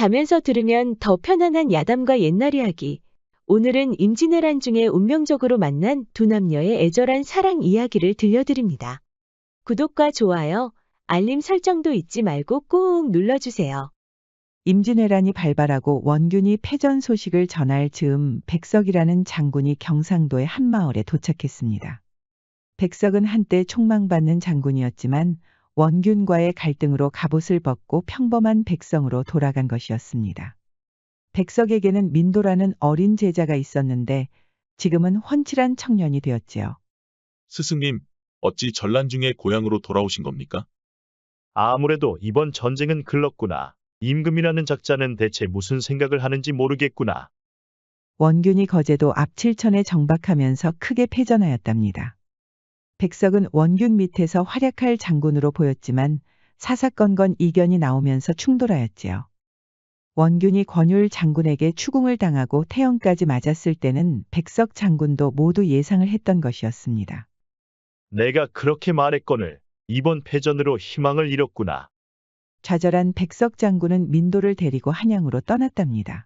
자면서 들으면 더 편안한 야담과 옛날 이야기. 오늘은 임진왜란 중에 운명적으로 만난 두 남녀의 애절한 사랑 이야기를 들려드립니다. 구독과 좋아요, 알림 설정도 잊지 말고 꾹 눌러주세요. 임진왜란이 발발하고 원균이 패전 소식을 전할 즈음 백석이라는 장군이 경상도의 한 마을에 도착했습니다. 백석은 한때 총망받는 장군이었지만 원균과의 갈등으로 갑옷을 벗고 평범한 백성으로 돌아간 것이었습니다. 백석에게는 민도라는 어린 제자가 있었는데 지금은 훤칠한 청년이 되었지요. 스승님, 어찌 전란 중에 고향으로 돌아오신 겁니까? 아무래도 이번 전쟁은 글렀구나. 임금이라는 작자는 대체 무슨 생각을 하는지 모르겠구나. 원균이 거제도 압칠천에 정박하면서 크게 패전하였답니다. 백석은 원균 밑에서 활약할 장군으로 보였지만 사사건건 이견이 나오면서 충돌하였지요. 원균이 권율 장군에게 추궁을 당하고 태형까지 맞았을 때는 백석 장군도 모두 예상을 했던 것이었습니다. 내가 그렇게 말했거늘 이번 패전으로 희망을 잃었구나. 좌절한 백석 장군은 민도를 데리고 한양으로 떠났답니다.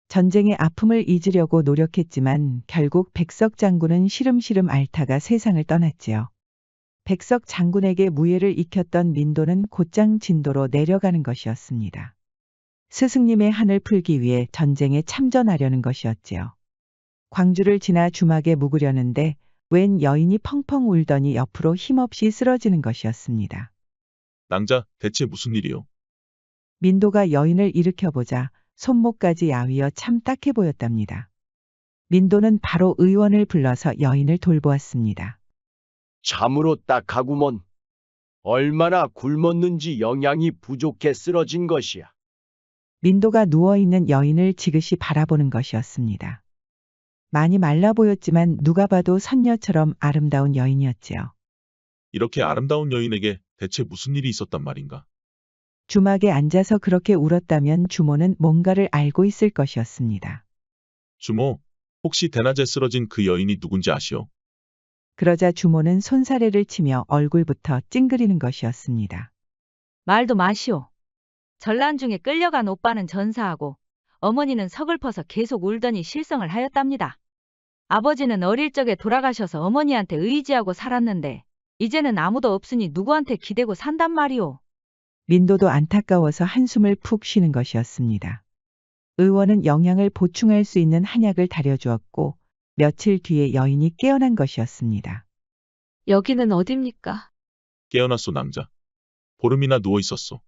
전쟁의 아픔을 잊으려고 노력했지만 결국 백석 장군은 시름시름 앓다가 세상을 떠났지요. 백석 장군에게 무예를 익혔던 민도는 곧장 진도로 내려가는 것이었습니다. 스승님의 한을 풀기 위해 전쟁에 참전하려는 것이었지요. 광주를 지나 주막에 묵으려는데 웬 여인이 펑펑 울더니 옆으로 힘없이 쓰러지는 것이었습니다. 낭자, 대체 무슨 일이요? 민도가 여인을 일으켜보자 손목까지 야위어 참 딱해 보였답니다. 민도는 바로 의원을 불러서 여인을 돌보았습니다. 참으로 딱하구먼. 얼마나 굶었는지 영양이 부족해 쓰러진 것이야. 민도가 누워있는 여인을 지그시 바라보는 것이었습니다. 많이 말라 보였지만 누가 봐도 선녀처럼 아름다운 여인이었지요. 이렇게 아름다운 여인에게 대체 무슨 일이 있었단 말인가? 주막에 앉아서 그렇게 울었다면 주모는 뭔가를 알고 있을 것이었습니다. 주모, 혹시 대낮에 쓰러진 그 여인이 누군지 아시오? 그러자 주모는 손사래를 치며 얼굴부터 찡그리는 것이었습니다. 말도 마시오. 전란 중에 끌려간 오빠는 전사하고 어머니는 서글퍼서 계속 울더니 실성을 하였답니다. 아버지는 어릴 적에 돌아가셔서 어머니한테 의지하고 살았는데 이제는 아무도 없으니 누구한테 기대고 산단 말이오. 민도도 안타까워서 한숨을 푹 쉬는 것이었습니다. 의원은 영양을 보충할 수 있는 한약을 다려주었고 며칠 뒤에 여인이 깨어난 것이었습니다. 여기는 어딥니까? 깨어났소, 낭자. 보름이나 누워 있었소.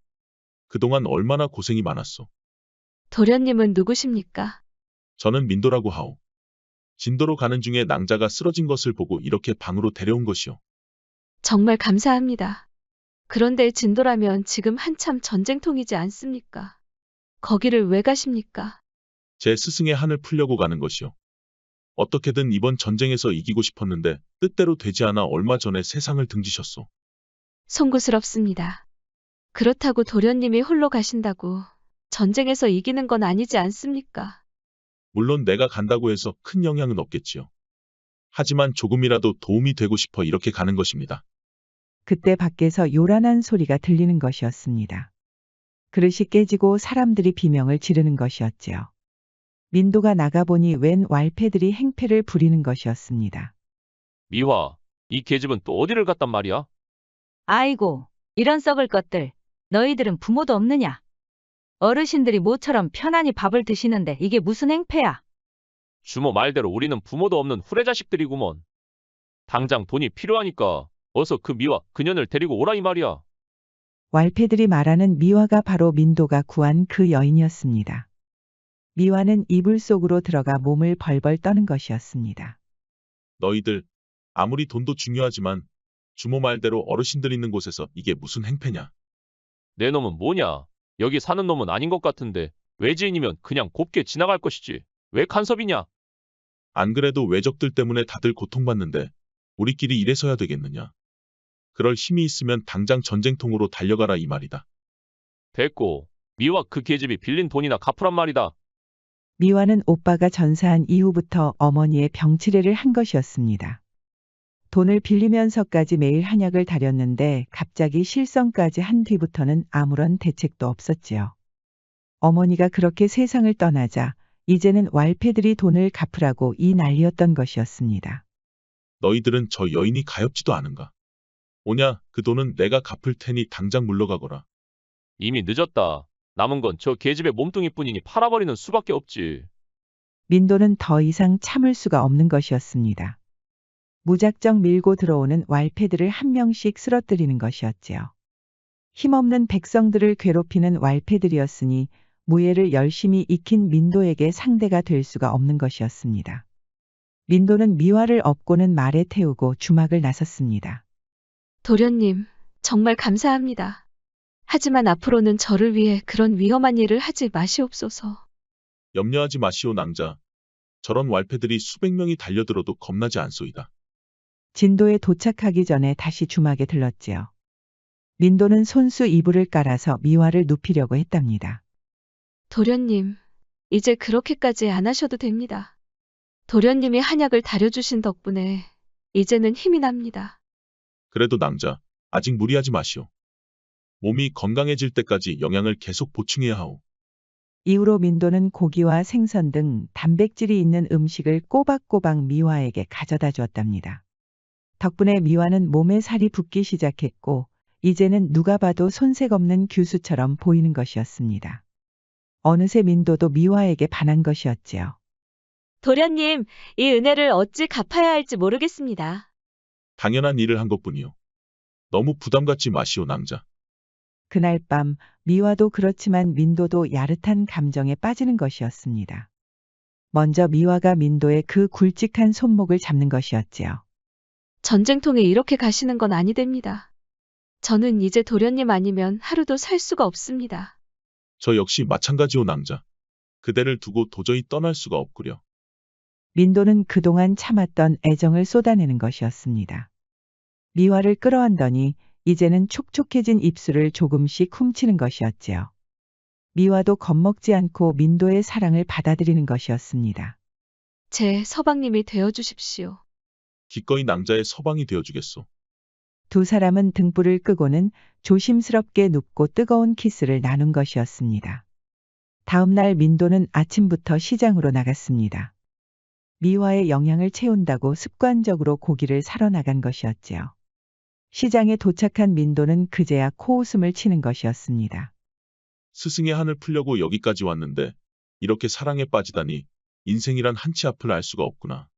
그동안 얼마나 고생이 많았소. 도련님은 누구십니까? 저는 민도라고 하오. 진도로 가는 중에 낭자가 쓰러진 것을 보고 이렇게 방으로 데려온 것이오. 정말 감사합니다. 그런데 진도라면 지금 한참 전쟁통이지 않습니까? 거기를 왜 가십니까? 제 스승의 한을 풀려고 가는 것이오. 어떻게든 이번 전쟁에서 이기고 싶었는데 뜻대로 되지 않아 얼마 전에 세상을 등지셨소. 송구스럽습니다. 그렇다고 도련님이 홀로 가신다고 전쟁에서 이기는 건 아니지 않습니까? 물론 내가 간다고 해서 큰 영향은 없겠지요. 하지만 조금이라도 도움이 되고 싶어 이렇게 가는 것입니다. 그때 밖에서 요란한 소리가 들리는 것이었습니다. 그릇이 깨지고 사람들이 비명을 지르는 것이었지요. 민도가 나가보니 웬 왈패들이 행패를 부리는 것이었습니다. 미화, 이 계집은 또 어디를 갔단 말이야? 아이고, 이런 썩을 것들. 너희들은 부모도 없느냐? 어르신들이 모처럼 편안히 밥을 드시는데 이게 무슨 행패야? 주모 말대로 우리는 부모도 없는 후레자식들이구먼. 당장 돈이 필요하니까 어서 그 미화 그년을 데리고 오라 이 말이야. 왈패들이 말하는 미화가 바로 민도가 구한 그 여인이었습니다. 미화는 이불 속으로 들어가 몸을 벌벌 떠는 것이었습니다. 너희들, 아무리 돈도 중요하지만 주모 말대로 어르신들 있는 곳에서 이게 무슨 행패냐? 내 놈은 뭐냐? 여기 사는 놈은 아닌 것 같은데 외지인이면 그냥 곱게 지나갈 것이지. 왜 간섭이냐? 안 그래도 외적들 때문에 다들 고통받는데 우리끼리 이래서야 되겠느냐? 그럴 힘이 있으면 당장 전쟁통으로 달려가라 이 말이다. 됐고, 미화 그 계집이 빌린 돈이나 갚으란 말이다. 미화는 오빠가 전사한 이후부터 어머니의 병치레를 한 것이었습니다. 돈을 빌리면서까지 매일 한약을 다렸는데 갑자기 실성까지 한 뒤부터는 아무런 대책도 없었지요. 어머니가 그렇게 세상을 떠나자 이제는 왈패들이 돈을 갚으라고 이 난리였던 것이었습니다. 너희들은 저 여인이 가엾지도 않은가? 오냐, 그 돈은 내가 갚을 테니 당장 물러가거라. 이미 늦었다. 남은 건 저 계집의 몸뚱이뿐이니 팔아버리는 수밖에 없지. 민도는 더 이상 참을 수가 없는 것이었습니다. 무작정 밀고 들어오는 왈패들을 한 명씩 쓰러뜨리는 것이었지요. 힘없는 백성들을 괴롭히는 왈패들이었으니 무예를 열심히 익힌 민도에게 상대가 될 수가 없는 것이었습니다. 민도는 미화를 업고는 말에 태우고 주막을 나섰습니다. 도련님, 정말 감사합니다. 하지만 앞으로는 저를 위해 그런 위험한 일을 하지 마시옵소서. 염려하지 마시오 낭자. 저런 왈패들이 수백 명이 달려들어도 겁나지 않소이다. 진도에 도착하기 전에 다시 주막에 들렀지요. 민도는 손수 이불을 깔아서 미화를 눕히려고 했답니다. 도련님, 이제 그렇게까지 안 하셔도 됩니다. 도련님이 한약을 다려주신 덕분에 이제는 힘이 납니다. 그래도 낭자, 아직 무리하지 마시오. 몸이 건강해질 때까지 영양을 계속 보충해야 하오. 이후로 민도는 고기와 생선 등 단백질이 있는 음식을 꼬박꼬박 미화에게 가져다 주었답니다. 덕분에 미화는 몸에 살이 붙기 시작했고 이제는 누가 봐도 손색 없는 규수처럼 보이는 것이었습니다. 어느새 민도도 미화에게 반한 것이었지요. 도련님, 이 은혜를 어찌 갚아야 할지 모르겠습니다. 당연한 일을 한 것뿐이오. 너무 부담 갖지 마시오 낭자. 그날 밤 미화도 그렇지만 민도도 야릇한 감정에 빠지는 것이었습니다. 먼저 미화가 민도의 그 굵직한 손목을 잡는 것이었지요. 전쟁통에 이렇게 가시는 건 아니 됩니다. 저는 이제 도련님 아니면 하루도 살 수가 없습니다. 저 역시 마찬가지오 낭자. 그대를 두고 도저히 떠날 수가 없구려. 민도는 그동안 참았던 애정을 쏟아내는 것이었습니다. 미화를 끌어안더니 이제는 촉촉해진 입술을 조금씩 훔치는 것이었지요. 미화도 겁먹지 않고 민도의 사랑을 받아들이는 것이었습니다. 제 서방님이 되어주십시오. 기꺼이 낭자의 서방이 되어주겠소. 두 사람은 등불을 끄고는 조심스럽게 눕고 뜨거운 키스를 나눈 것이었습니다. 다음 날 민도는 아침부터 시장으로 나갔습니다. 미화의 영양을 채운다고 습관적으로 고기를 사러 나간 것이었지요. 시장에 도착한 민도는 그제야 코웃음을 치는 것이었습니다. 스승의 한을 풀려고 여기까지 왔는데 이렇게 사랑에 빠지다니 인생이란 한치 앞을 알 수가 없구나.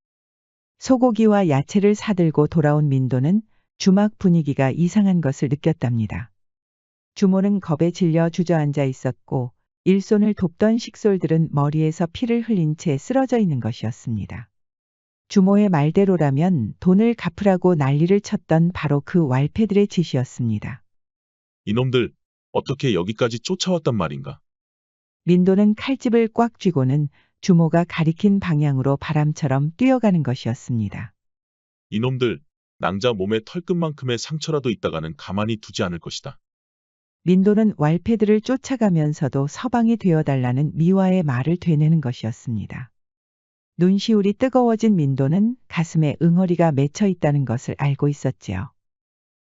소고기와 야채를 사들고 돌아온 민도는 주막 분위기가 이상한 것을 느꼈답니다. 주모는 겁에 질려 주저앉아 있었고 일손을 돕던 식솔들은 머리에서 피를 흘린 채 쓰러져 있는 것이었습니다. 주모의 말대로라면 돈을 갚으라고 난리를 쳤던 바로 그 왈패들의 짓이었습니다. 이놈들 어떻게 여기까지 쫓아왔단 말인가. 민도는 칼집을 꽉 쥐고는 주모가 가리킨 방향으로 바람처럼 뛰어가는 것이었습니다. 이놈들 낭자 몸에 털끝만큼의 상처라도 있다가는 가만히 두지 않을 것이다. 민도는 왈패들을 쫓아가면서도 서방이 되어달라는 미화의 말을 되뇌는 것이었습니다. 눈시울이 뜨거워진 민도는 가슴에 응어리가 맺혀 있다는 것을 알고 있었지요.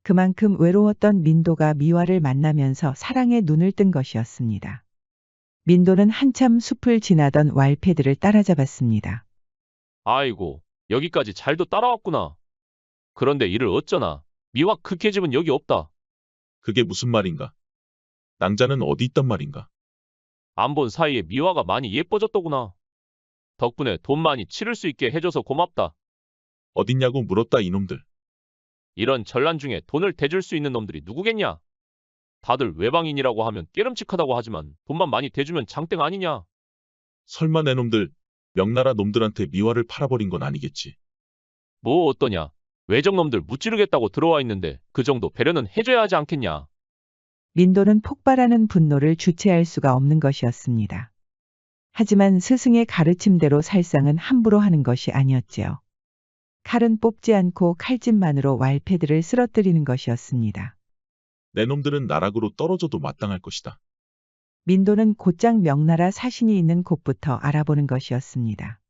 그만큼 외로웠던 민도가 미화를 만나면서 사랑에 눈을 뜬 것이었습니다. 민도는 한참 숲을 지나던 왈패들을 따라잡았습니다. 아이고, 여기까지 잘도 따라왔구나. 그런데 이를 어쩌나. 미화 그 계집은 여기 없다. 그게 무슨 말인가? 낭자는 어디 있단 말인가? 안 본 사이에 미화가 많이 예뻐졌더구나. 덕분에 돈 많이 치를 수 있게 해줘서 고맙다. 어딨냐고 물었다 이놈들. 이런 전란 중에 돈을 대줄 수 있는 놈들이 누구겠냐? 다들 외방인이라고 하면 깨름칙하다고 하지만 돈만 많이 대주면 장땡 아니냐? 설마 내 놈들 명나라 놈들한테 미화를 팔아버린 건 아니겠지. 뭐 어떠냐? 외적놈들 무찌르겠다고 들어와 있는데 그 정도 배려는 해줘야 하지 않겠냐? 민도는 폭발하는 분노를 주체할 수가 없는 것이었습니다. 하지만 스승의 가르침대로 살상은 함부로 하는 것이 아니었지요. 칼은 뽑지 않고 칼집만으로 왈패들을 쓰러뜨리는 것이었습니다. 내 놈들은 나락으로 떨어져도 마땅할 것이다. 민도는 곧장 명나라 사신이 있는 곳부터 알아보는 것이었습니다.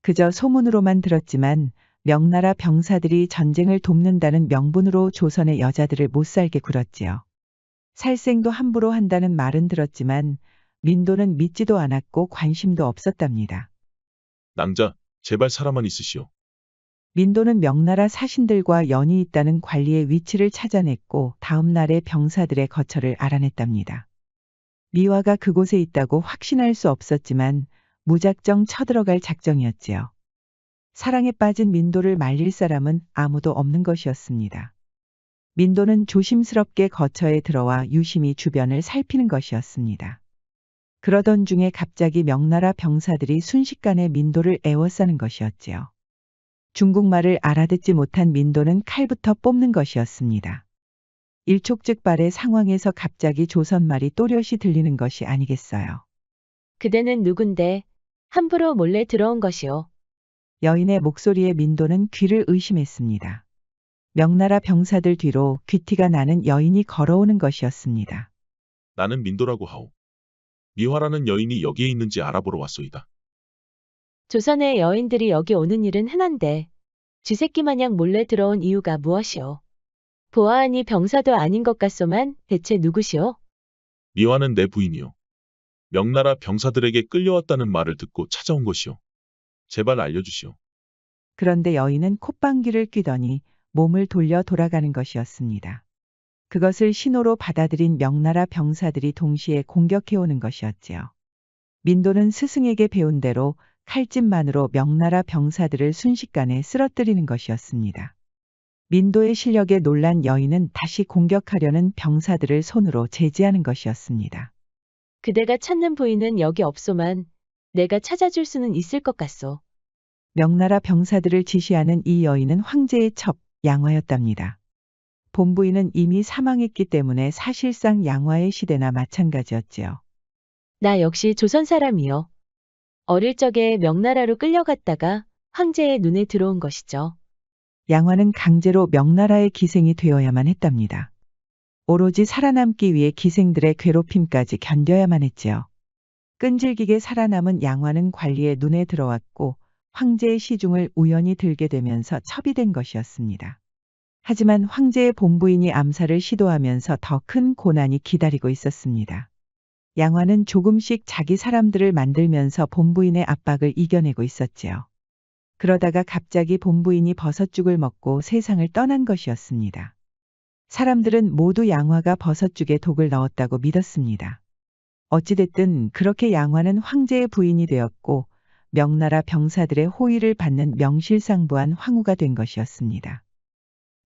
그저 소문으로만 들었지만 명나라 병사들이 전쟁을 돕는다는 명분으로 조선의 여자들을 못살게 굴었지요. 살생도 함부로 한다는 말은 들었지만 민도는 믿지도 않았고 관심도 없었답니다. 낭자, 제발 살아만 있으시오. 민도는 명나라 사신들과 연이 있다는 관리의 위치를 찾아냈고 다음 날에 병사들의 거처를 알아냈답니다. 미화가 그곳에 있다고 확신할 수 없었지만 무작정 쳐들어갈 작정이었지요. 사랑에 빠진 민도를 말릴 사람은 아무도 없는 것이었습니다. 민도는 조심스럽게 거처에 들어와 유심히 주변을 살피는 것이었습니다. 그러던 중에 갑자기 명나라 병사들이 순식간에 민도를 에워싸는 것이었지요. 중국말을 알아듣지 못한 민도는 칼부터 뽑는 것이었습니다. 일촉즉발의 상황에서 갑자기 조선말이 또렷이 들리는 것이 아니겠어요. 그대는 누군데 함부로 몰래 들어온 것이오. 여인의 목소리에 민도는 귀를 의심했습니다. 명나라 병사들 뒤로 귀티가 나는 여인이 걸어오는 것이었습니다. 나는 민도라고 하오. 미화라는 여인이 여기에 있는지 알아보러 왔소이다. 조선의 여인들이 여기 오는 일은 흔한데 쥐새끼 마냥 몰래 들어온 이유가 무엇이오? 보아하니 병사도 아닌 것 같소만 대체 누구시오? 미화는 내 부인이오. 명나라 병사들에게 끌려왔다는 말을 듣고 찾아온 것이오. 제발 알려주시오. 그런데 여인은 콧방귀를 뀌더니 몸을 돌려 돌아가는 것이었습니다. 그것을 신호로 받아들인 명나라 병사들이 동시에 공격해오는 것이었지요. 민도는 스승에게 배운 대로 칼집만으로 명나라 병사들을 순식간에 쓰러뜨리는 것이었습니다. 민도의 실력에 놀란 여인은 다시 공격하려는 병사들을 손으로 제지하는 것이었습니다. 그대가 찾는 부인은 여기 없소만 내가 찾아줄 수는 있을 것 같소. 명나라 병사들을 지시하는 이 여인은 황제의 첩, 양화였답니다. 본부인은 이미 사망했기 때문에 사실상 양화의 시대나 마찬가지였지요. 나 역시 조선 사람이요. 어릴 적에 명나라로 끌려갔다가 황제의 눈에 들어온 것이죠. 양화는 강제로 명나라의 기생이 되어야만 했답니다. 오로지 살아남기 위해 기생들의 괴롭힘까지 견뎌야만 했지요. 끈질기게 살아남은 양화는 관리의 눈에 들어왔고 황제의 시중을 우연히 들게 되면서 첩이 된 것이었습니다. 하지만 황제의 본부인이 암살을 시도하면서 더 큰 고난이 기다리고 있었습니다. 양화는 조금씩 자기 사람들을 만들면서 본부인의 압박을 이겨내고 있었지요. 그러다가 갑자기 본부인이 버섯죽을 먹고 세상을 떠난 것이었습니다. 사람들은 모두 양화가 버섯죽에 독을 넣었다고 믿었습니다. 어찌됐든 그렇게 양화는 황제의 부인이 되었고 명나라 병사들의 호의를 받는 명실상부한 황후가 된 것이었습니다.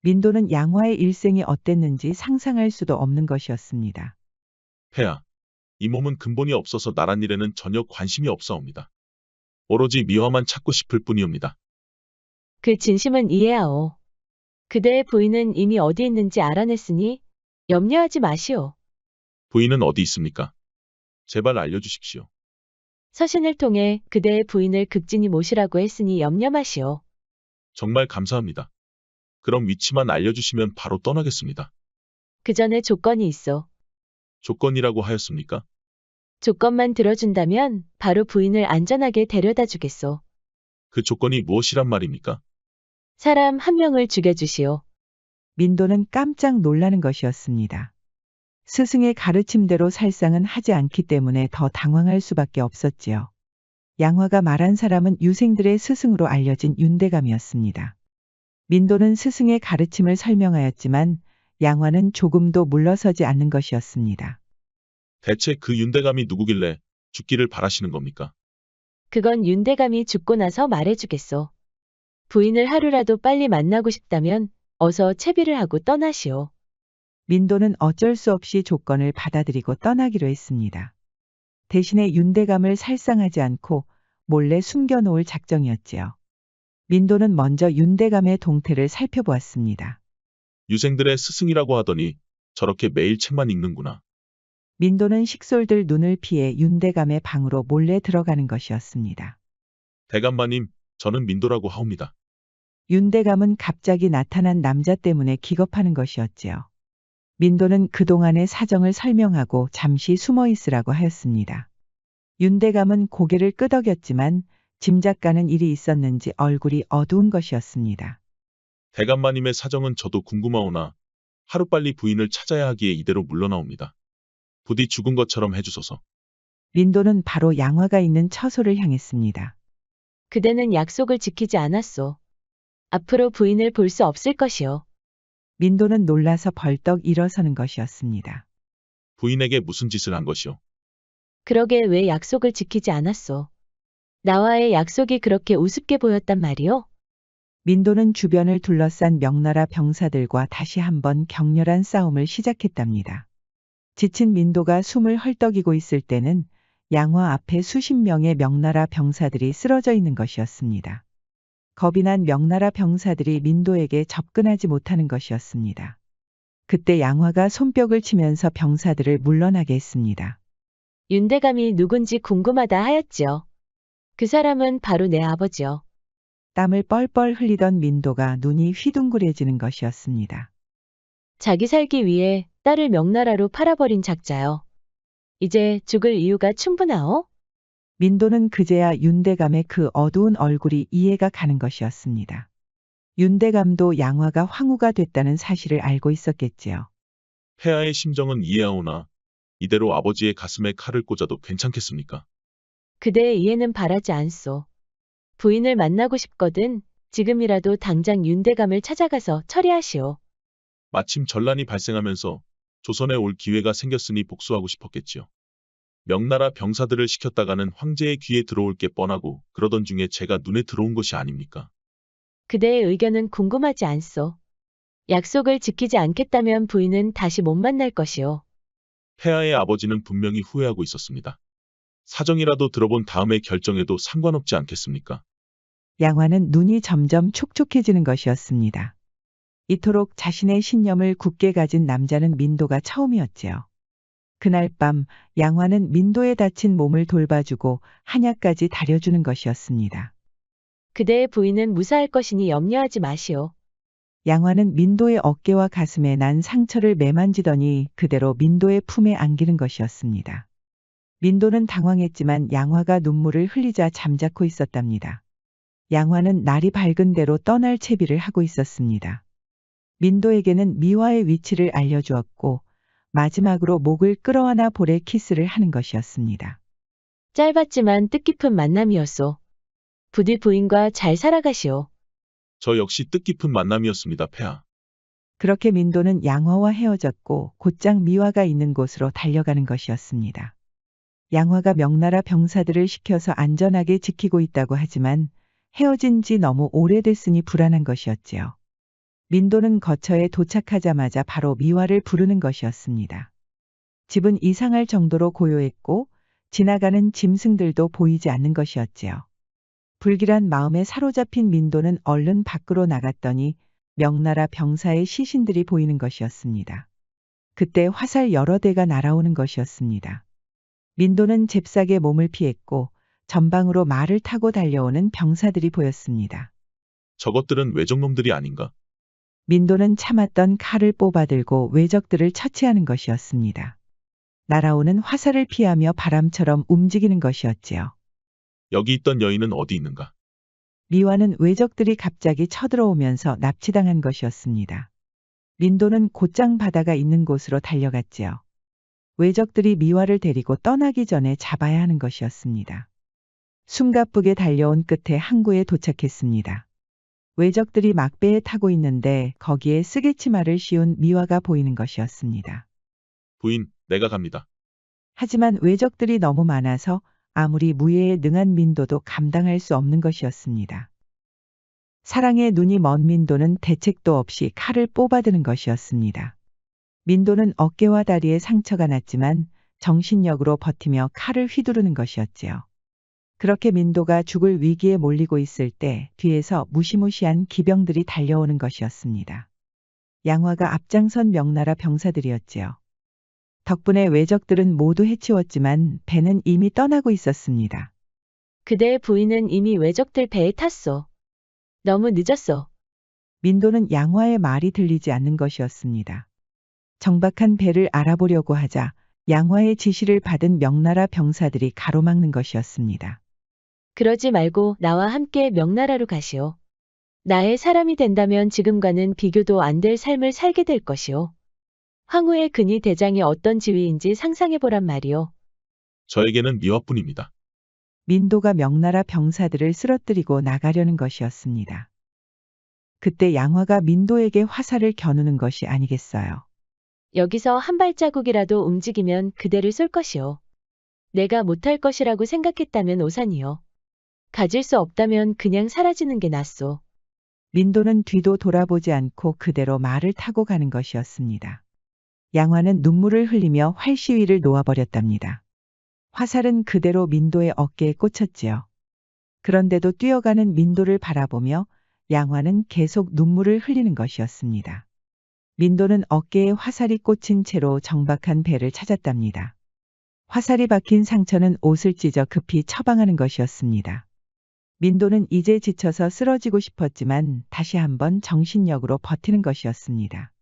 민도는 양화의 일생이 어땠는지 상상할 수도 없는 것이었습니다. 폐하, 이 몸은 근본이 없어서 나란 일에는 전혀 관심이 없사옵니다. 오로지 미화만 찾고 싶을 뿐이옵니다. 그 진심은 이해하오. 그대의 부인은 이미 어디 있는지 알아냈으니 염려하지 마시오. 부인은 어디 있습니까? 제발 알려주십시오. 서신을 통해 그대의 부인을 극진히 모시라고 했으니 염려 마시오. 정말 감사합니다. 그럼 위치만 알려주시면 바로 떠나겠습니다. 그 전에 조건이 있어. 조건이라고 하였습니까? 조건만 들어준다면 바로 부인을 안전하게 데려다 주겠소. 그 조건이 무엇이란 말입니까? 사람 한 명을 죽여주시오. 민도는 깜짝 놀라는 것이었습니다. 스승의 가르침대로 살상은 하지 않기 때문에 더 당황할 수밖에 없었지요. 양화가 말한 사람은 유생들의 스승으로 알려진 윤대감이었습니다. 민도는 스승의 가르침을 설명하였지만 양화는 조금도 물러서지 않는 것이었습니다. 대체 그 윤대감이 누구길래 죽기를 바라시는 겁니까? 그건 윤대감이 죽고 나서 말해주겠소. 부인을 하루라도 빨리 만나고 싶다면 어서 채비를 하고 떠나시오. 민도는 어쩔 수 없이 조건을 받아들이고 떠나기로 했습니다. 대신에 윤대감을 살상하지 않고 몰래 숨겨놓을 작정이었지요. 민도는 먼저 윤대감의 동태를 살펴보았습니다. 유생들의 스승이라고 하더니 저렇게 매일 책만 읽는구나. 민도는 식솔들 눈을 피해 윤대감의 방으로 몰래 들어가는 것이었습니다. 대감마님, 저는 민도라고 하옵니다. 윤대감은 갑자기 나타난 남자 때문에 기겁하는 것이었지요. 민도는 그동안의 사정을 설명하고 잠시 숨어 있으라고 하였습니다. 윤대감은 고개를 끄덕였지만 짐작 가는 일이 있었는지 얼굴이 어두운 것이었습니다. 대감마님의 사정은 저도 궁금하오나 하루빨리 부인을 찾아야 하기에 이대로 물러나옵니다. 부디 죽은 것처럼 해주소서. 민도는 바로 양화가 있는 처소를 향했습니다. 그대는 약속을 지키지 않았소. 앞으로 부인을 볼 수 없을 것이오. 민도는 놀라서 벌떡 일어서는 것이었습니다. 부인에게 무슨 짓을 한 것이오? 그러게 왜 약속을 지키지 않았소? 나와의 약속이 그렇게 우습게 보였단 말이오? 민도는 주변을 둘러싼 명나라 병사들과 다시 한번 격렬한 싸움을 시작했답니다. 지친 민도가 숨을 헐떡이고 있을 때는 양화 앞에 수십 명의 명나라 병사들이 쓰러져 있는 것이었습니다. 겁이 난 명나라 병사들이 민도에게 접근하지 못하는 것이었습니다. 그때 양화가 손뼉을 치면서 병사들을 물러나게 했습니다. 윤대감이 누군지 궁금하다 하였지요. 그 사람은 바로 내 아버지요. 땀을 뻘뻘 흘리던 민도가 눈이 휘둥그레지는 것이었습니다. 자기 살기 위해 딸을 명나라로 팔아버린 작자요. 이제 죽을 이유가 충분하오? 민도는 그제야 윤대감의 그 어두운 얼굴이 이해가 가는 것이었습니다. 윤대감도 양화가 황후가 됐다는 사실을 알고 있었겠지요. 폐하의 심정은 이해하오나 이대로 아버지의 가슴에 칼을 꽂아도 괜찮겠습니까? 그대의 이해는 바라지 않소. 부인을 만나고 싶거든 지금이라도 당장 윤대감을 찾아가서 처리하시오. 마침 전란이 발생하면서 조선에 올 기회가 생겼으니 복수하고 싶었겠지요. 명나라 병사들을 시켰다가는 황제의 귀에 들어올 게 뻔하고 그러던 중에 제가 눈에 들어온 것이 아닙니까? 그대의 의견은 궁금하지 않소. 약속을 지키지 않겠다면 부인은 다시 못 만날 것이오. 폐하의 아버지는 분명히 후회하고 있었습니다. 사정이라도 들어본 다음에 결정해도 상관없지 않겠습니까? 양화는 눈이 점점 촉촉해지는 것이었습니다. 이토록 자신의 신념을 굳게 가진 남자는 민도가 처음이었지요. 그날 밤 양화는 민도의 다친 몸을 돌봐주고 한약까지 다려주는 것이었습니다. 그대의 부인은 무사할 것이니 염려하지 마시오. 양화는 민도의 어깨와 가슴에 난 상처를 매만지더니 그대로 민도의 품에 안기는 것이었습니다. 민도는 당황했지만 양화가 눈물을 흘리자 잠자코 있었답니다. 양화는 날이 밝은 대로 떠날 채비를 하고 있었습니다. 민도에게는 미화의 위치를 알려주었고 마지막으로 목을 끌어안아 볼에 키스를 하는 것이었습니다. 짧았지만 뜻깊은 만남이었소. 부디 부인과 잘 살아가시오. 저 역시 뜻깊은 만남이었습니다, 폐하. 그렇게 민도는 양화와 헤어졌고 곧장 미화가 있는 곳으로 달려가는 것이었습니다. 양화가 명나라 병사들을 시켜서 안전하게 지키고 있다고 하지만 헤어진 지 너무 오래됐으니 불안한 것이었지요. 민도는 거처에 도착하자마자 바로 미화를 부르는 것이었습니다. 집은 이상할 정도로 고요했고 지나가는 짐승들도 보이지 않는 것이었지요. 불길한 마음에 사로잡힌 민도는 얼른 밖으로 나갔더니 명나라 병사의 시신들이 보이는 것이었습니다. 그때 화살 여러 대가 날아오는 것이었습니다. 민도는 잽싸게 몸을 피했고 전방으로 말을 타고 달려오는 병사들이 보였습니다. 저것들은 외적놈들이 아닌가? 민도는 참았던 칼을 뽑아들고 외적들을 처치하는 것이었습니다. 날아오는 화살을 피하며 바람처럼 움직이는 것이었지요. 여기 있던 여인은 어디 있는가? 미화는 외적들이 갑자기 쳐들어오면서 납치당한 것이었습니다. 민도는 곧장 바다가 있는 곳으로 달려갔지요. 외적들이 미화를 데리고 떠나기 전에 잡아야 하는 것이었습니다. 숨가쁘게 달려온 끝에 항구에 도착했습니다. 외적들이 막배에 타고 있는데 거기에 쓰개치마를 씌운 미화가 보이는 것이었습니다. 부인, 내가 갑니다. 하지만 외적들이 너무 많아서 아무리 무예에 능한 민도도 감당할 수 없는 것이었습니다. 사랑에 눈이 먼 민도는 대책도 없이 칼을 뽑아드는 것이었습니다. 민도는 어깨와 다리에 상처가 났지만 정신력으로 버티며 칼을 휘두르는 것이었지요. 그렇게 민도가 죽을 위기에 몰리고 있을 때 뒤에서 무시무시한 기병들이 달려오는 것이었습니다. 양화가 앞장선 명나라 병사들이었지요. 덕분에 외적들은 모두 해치웠지만 배는 이미 떠나고 있었습니다. 그대의 부인은 이미 외적들 배에 탔소. 너무 늦었소. 민도는 양화의 말이 들리지 않는 것이었습니다. 정박한 배를 알아보려고 하자 양화의 지시를 받은 명나라 병사들이 가로막는 것이었습니다. 그러지 말고 나와 함께 명나라로 가시오. 나의 사람이 된다면 지금과는 비교도 안 될 삶을 살게 될 것이오. 황후의 근위 대장이 어떤 지위인지 상상해보란 말이오. 저에게는 미화뿐입니다. 민도가 명나라 병사들을 쓰러뜨리고 나가려는 것이었습니다. 그때 양화가 민도에게 화살을 겨누는 것이 아니겠어요. 여기서 한 발자국이라도 움직이면 그대를 쏠 것이오. 내가 못할 것이라고 생각했다면 오산이요. 가질 수 없다면 그냥 사라지는 게 낫소. 민도는 뒤도 돌아보지 않고 그대로 말을 타고 가는 것이었습니다. 양화는 눈물을 흘리며 활시위를 놓아버렸답니다. 화살은 그대로 민도의 어깨에 꽂혔지요. 그런데도 뛰어가는 민도를 바라보며 양화는 계속 눈물을 흘리는 것이었습니다. 민도는 어깨에 화살이 꽂힌 채로 정박한 배를 찾았답니다. 화살이 박힌 상처는 옷을 찢어 급히 처방하는 것이었습니다. 민도는 이제 지쳐서 쓰러지고 싶었지만 다시 한번 정신력으로 버티는 것이었습니다.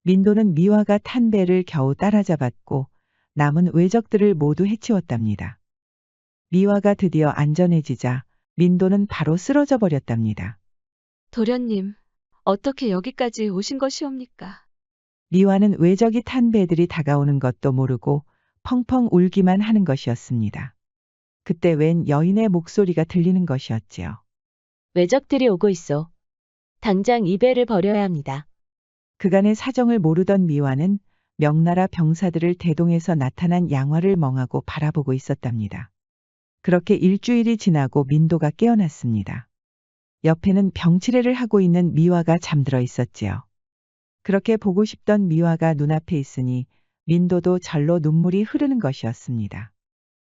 민도는 미화가 탄 배를 겨우 따라잡았고 남은 외적들을 모두 해치웠답니다. 미화가 드디어 안전해지자 민도는 바로 쓰러져 버렸답니다. 도련님, 어떻게 여기까지 오신 것이옵니까? 미화는 외적이 탄 배들이 다가오는 것도 모르고 펑펑 울기만 하는 것이었습니다. 그때 웬 여인의 목소리가 들리는 것이었지요. 외적들이 오고 있어. 당장 이 배를 버려야 합니다. 그간의 사정을 모르던 미화는 명나라 병사들을 대동에서 나타난 양화를 멍하고 바라보고 있었답니다. 그렇게 일주일이 지나고 민도가 깨어났습니다. 옆에는 병치레를 하고 있는 미화가 잠들어 있었지요. 그렇게 보고 싶던 미화가 눈앞에 있으니 민도도 절로 눈물이 흐르는 것이었습니다.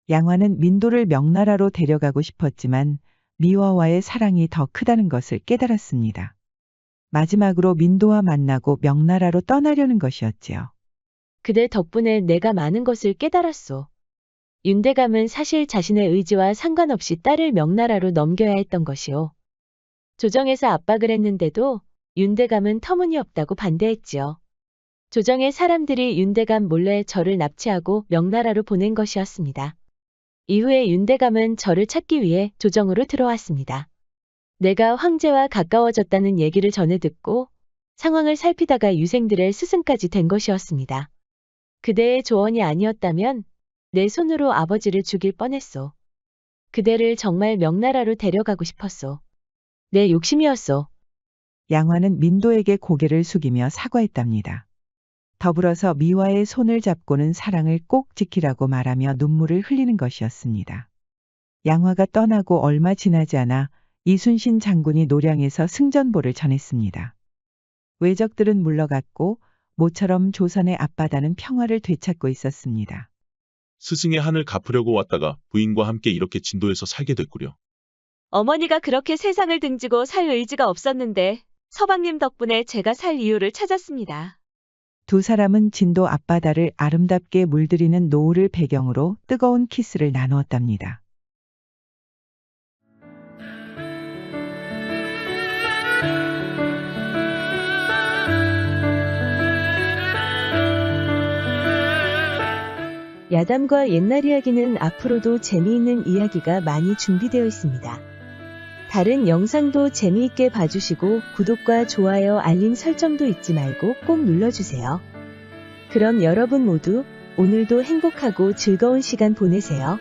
양화는 민도를 명나라로 데려가고 싶었지만 미화와의 사랑이 더 크다는 것을 깨달았습니다. 마지막으로 민도와 만나고 명나라로 떠나려는 것이었지요. 그대 덕분에 내가 많은 것을 깨달았소. 윤대감은 사실 자신의 의지와 상관없이 딸을 명나라로 넘겨야 했던 것이오. 조정에서 압박을 했는데도 윤대감은 터무니없다고 반대했지요. 조정의 사람들이 윤대감 몰래 저를 납치하고 명나라로 보낸 것이었습니다. 이후에 윤대감은 저를 찾기 위해 조정으로 들어왔습니다. 내가 황제와 가까워졌다는 얘기를 전해 듣고 상황을 살피다가 유생들의 스승까지 된 것이었습니다. 그대의 조언이 아니었다면 내 손으로 아버지를 죽일 뻔했소. 그대를 정말 명나라로 데려가고 싶었소. 내 욕심이었소. 양화는 민도에게 고개를 숙이며 사과했답니다. 더불어서 미화의 손을 잡고는 사랑을 꼭 지키라고 말하며 눈물을 흘리는 것이었습니다. 양화가 떠나고 얼마 지나지 않아 이순신 장군이 노량에서 승전보를 전했습니다. 외적들은 물러갔고 모처럼 조선의 앞바다는 평화를 되찾고 있었습니다. 스승의 한을 갚으려고 왔다가 부인과 함께 이렇게 진도에서 살게 됐구려. 어머니가 그렇게 세상을 등지고 살 의지가 없었는데 서방님 덕분에 제가 살 이유를 찾았습니다. 두 사람은 진도 앞바다를 아름답게 물들이는 노을을 배경으로 뜨거운 키스를 나누었답니다. 야담과 옛날 이야기는 앞으로도 재미있는 이야기가 많이 준비되어 있습니다. 다른 영상도 재미있게 봐주시고 구독과 좋아요 알림 설정도 잊지 말고 꼭 눌러주세요. 그럼 여러분 모두 오늘도 행복하고 즐거운 시간 보내세요.